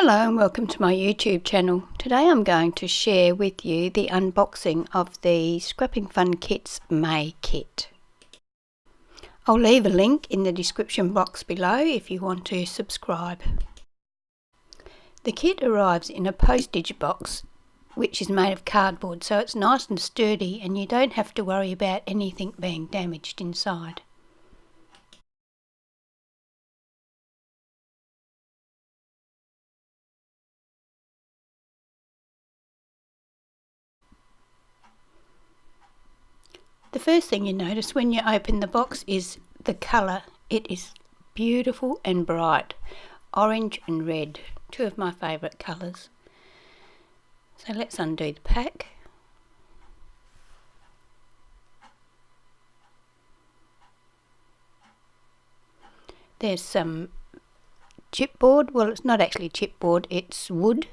Hello and welcome to my YouTube channel. Today I'm going to share with you the unboxing of the Scrapping Fun Kits May kit. I'll leave a link in the description box below if you want to subscribe. The kit arrives in a postage box which is made of cardboard, so it's nice and sturdy and you don't have to worry about anything being damaged inside. The first thing you notice when you open the box is the colour. It is beautiful and bright. Orange and red, two of my favourite colours. So let's undo the pack. There's some chipboard. Well, it's not actually chipboard, it's wood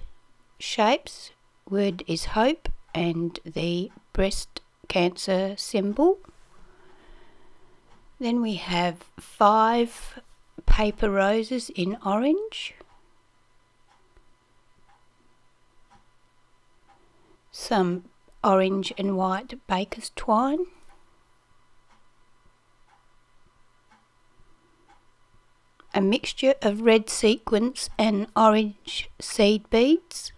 shapes. Word is hope and the breast cancer symbol. Then we have 5 paper roses in orange, some orange and white baker's twine, a mixture of red sequins and orange seed beads,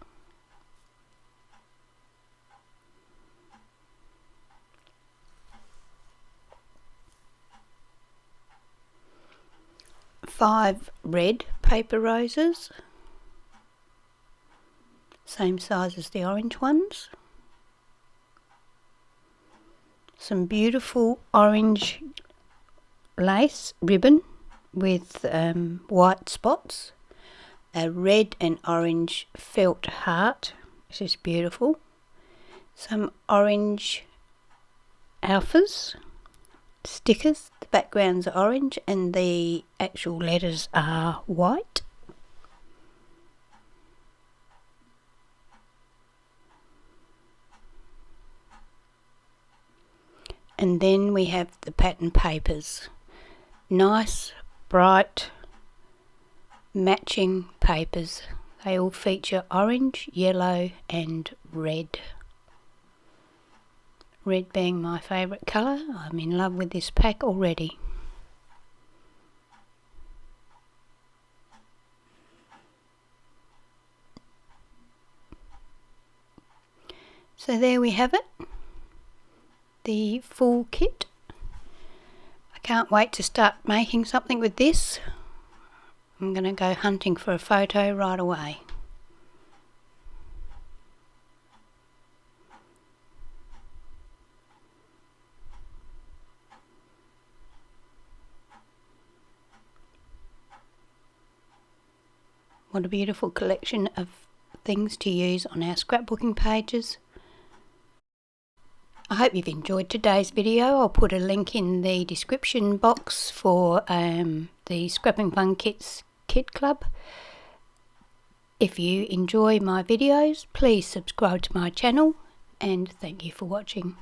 five red paper roses, same size as the orange ones, some beautiful orange lace ribbon with white spots, a red and orange felt heart, this is beautiful, some orange alphas, stickers, the backgrounds are orange and the actual letters are white. And then we have the pattern papers. Nice, bright, matching papers. They all feature orange, yellow and red. Red being my favourite colour. I'm in love with this pack already. So there we have it, the full kit. I can't wait to start making something with this. I'm going to go hunting for a photo right away. What a beautiful collection of things to use on our scrapbooking pages. I hope you've enjoyed today's video. I'll put a link in the description box for the Scrapping Fun Kits Kit Club. If you enjoy my videos, please subscribe to my channel and thank you for watching.